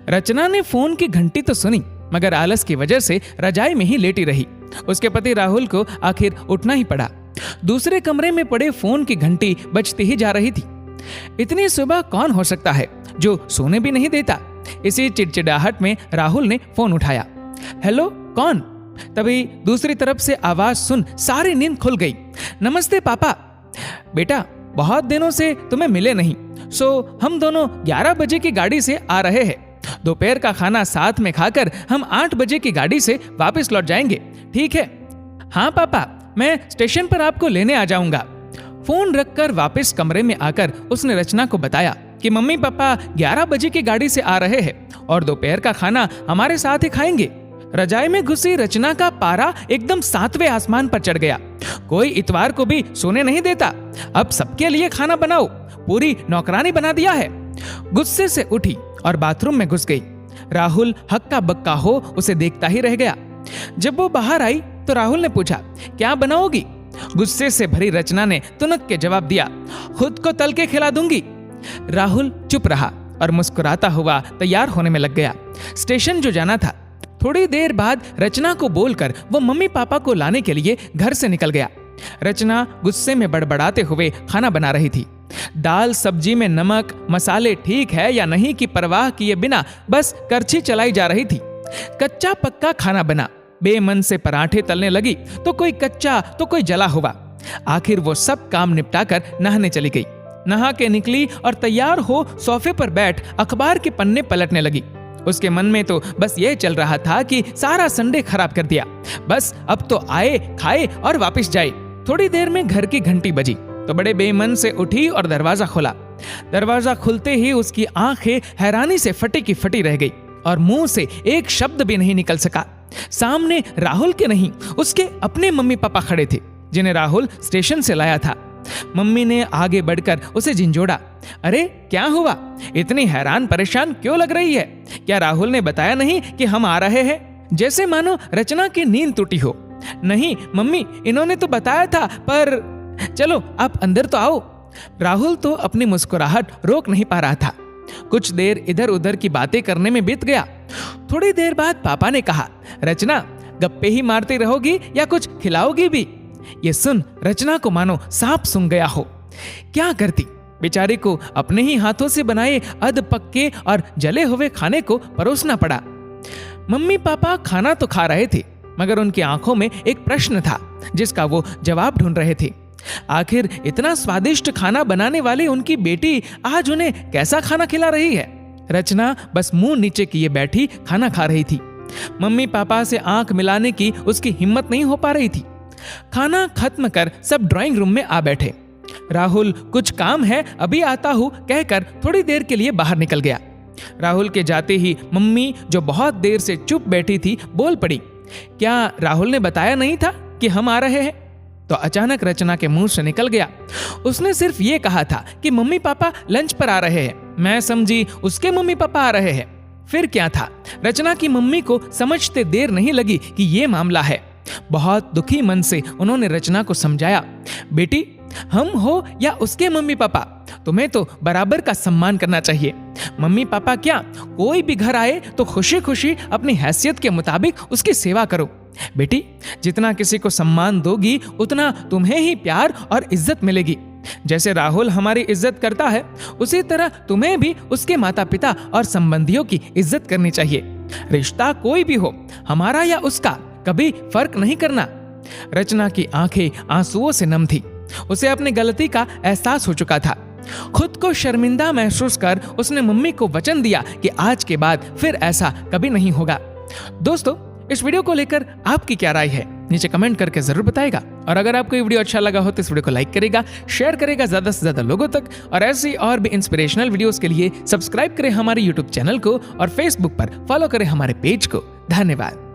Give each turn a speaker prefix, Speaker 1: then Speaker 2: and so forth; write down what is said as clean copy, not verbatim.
Speaker 1: रचना ने फोन की घंटी तो सुनी, मगर आलस की वजह से रजाई में ही लेटी रही। उसके पति राहुल को आखिर उठना ही पड़ा। दूसरे कमरे में पड़े फोन की घंटी बजती ही जा रही थी। इतनी सुबह कौन हो सकता है जो सोने भी नहीं देता। इसी चिड़चिड़ाहट में राहुल ने फोन उठाया। हेलो, कौन? तभी दूसरी तरफ से आवाज सुन सारी नींद खुल गई। नमस्ते पापा। बेटा, बहुत दिनों से तुम्हें मिले नहीं, सो हम दोनों 11 बजे की गाड़ी से आ रहे हैं। दोपहर का खाना साथ में खाकर हम 8 बजे की गाड़ी से वापस लौट जाएंगे, ठीक है? हाँ पापा, मैं स्टेशन पर आपको लेने आ जाऊंगा। फोन रखकर वापस कमरे में आकर उसने रचना को बताया कि मम्मी पापा 11 बजे की गाड़ी से आ रहे हैं और दोपहर का खाना हमारे साथ ही खाएंगे। रजाई में घुसी रचना का पारा एकदम 7वें आसमान पर चढ़ गया। कोई इतवार को भी सोने नहीं देता। अब सबके लिए खाना बनाओ, पूरी नौकरानी बना दिया है। गुस्से से उठी और बाथरूम में घुस गई। राहुल हक्का बक्का हो उसे देखता ही रह गया। जब वो बाहर आई तो राहुल ने पूछा, क्या बनाओगी? गुस्से से भरी रचना ने तुनक के जवाब दिया, खुद को तल के खिला दूंगी। राहुल चुप रहा और मुस्कुराता हुआ तैयार होने में लग गया। स्टेशन जो जाना था। थोड़ी देर बाद रचना को बोलकर वो मम्मी पापा को लाने के लिए घर से निकल गया। रचना गुस्से में बड़बड़ाते हुए खाना बना रही थी। दाल सब्जी में नमक मसाले ठीक है या नहीं की परवाह किए बिना बस करछी चलाई जा रही थी। कच्चा पक्का खाना बना। बेमन से पराठे तलने लगी तो कोई कच्चा तो कोई जला हुआ। आखिर वो सब काम निपटाकर नहाने चली गई। नहा के निकली और तैयार हो सोफे पर बैठ अखबार के पन्ने पलटने लगी। उसके मन में तो बस ये चल रहा था कि सारा संडे खराब कर दिया। बस अब तो आए, खाए और वापस जाए। थोड़ी देर में घर की घंटी बजी तो बड़े बेमन से उठी और दरवाजा खोला। दरवाजा खुलते ही उसकी आंखें हैरानी से फटी की फटी रह गई और मुंह से एक शब्द भी नहीं निकल सका। सामने राहुल के नहीं, उसके अपने मम्मी पापा खड़े थे, जिन्हें राहुल स्टेशन से लाया था। मम्मी ने आगे बढ़कर उसे झिंझोड़ा। अरे क्या हुआ? इतनी हैरान परेशान क्यों लग रही है? क्या राहुल ने बताया नहीं कि हम आ रहे हैं? जैसे मानो रचना की नींद टूटी हो। नहीं मम्मी, इन्होंने तो बताया था, पर चलो आप अंदर तो आओ। राहुल तो अपनी मुस्कुराहट रोक नहीं पा रहा था। कुछ देर इधर उधर की बातें करने में बीत गया। थोड़ी देर बाद पापा ने कहा, रचना गप्पे ही मारती रहोगी या कुछ खिलाओगी भी? ये सुन रचना को मानो सांप सूंघ गया हो। क्या करती? बेचारी को अपने ही हाथों से बनाए अध पक्के और जले हुए खाने को परोसना पड़ा। मम्मी पापा खाना तो खा रहे थे, मगर उनकी आंखों में एक प्रश्न था जिसका वो जवाब ढूंढ रहे थे। आखिर इतना स्वादिष्ट खाना बनाने वाली उनकी बेटी आज उन्हें कैसा खाना खिला रही है? रचना बस मुंह नीचे किए बैठी खाना खा रही थी। मम्मी पापा से आंख मिलाने की उसकी हिम्मत नहीं हो पा रही थी। खाना खत्म कर सब ड्राइंग रूम में आ बैठे। राहुल कुछ काम है, अभी आता हूं कहकर थोड़ी देर के लिए बाहर निकल गया। राहुल के जाते ही मम्मी, जो बहुत देर से चुप बैठी थी, बोल पड़ी, क्या राहुल ने बताया नहीं था कि हम आ रहे हैं? तो अचानक रचना के मुंह से निकल गया, उसने सिर्फ ये कहा था कि मम्मी पापा लंच पर आ रहे हैं। मैं समझी उसके मम्मी पापा आ रहे हैं। फिर क्या था? रचना की मम्मी को समझते देर नहीं लगी कि ये मामला है। बहुत दुखी मन से उन्होंने रचना को समझाया, बेटी हम हो या उसके मम्मी पापा, तुम्हें तो बराबर का सम्मान करना चाहिए। मम्मी पापा क्या, कोई भी घर आए तो खुशी खुशी अपनी हैसियत के मुताबिक उसकी सेवा करो। बेटी जितना किसी को सम्मान दोगी उतना तुम्हें ही प्यार और इज्जत मिलेगी। जैसे राहुल हमारी इज्जत करता है, उसी तरह तुम्हें भी उसके माता पिता और संबंधियों की इज्जत करनी चाहिए। रिश्ता कोई भी हो, हमारा या उसका, कभी फर्क नहीं करना। रचना की आंखें आंसुओं से नम थी। उसे अपनी गलती का एहसास हो चुका था। खुद को शर्मिंदा महसूस कर उसने मम्मी को वचन दिया कि आज के बाद फिर ऐसा कभी नहीं होगा। दोस्तों, इस वीडियो को लेकर आपकी क्या राय है नीचे कमेंट करके जरूर बताएगा। और अगर आपको ये वीडियो अच्छा लगा हो तो इस वीडियो को लाइक करेगा, शेयर करेगा ज्यादा से ज्यादा लोगों तक। और ऐसी और भी इंस्पिरेशनल वीडियोस के लिए सब्सक्राइब करें हमारे यूट्यूब चैनल को और फेसबुक पर फॉलो करें हमारे पेज को। धन्यवाद।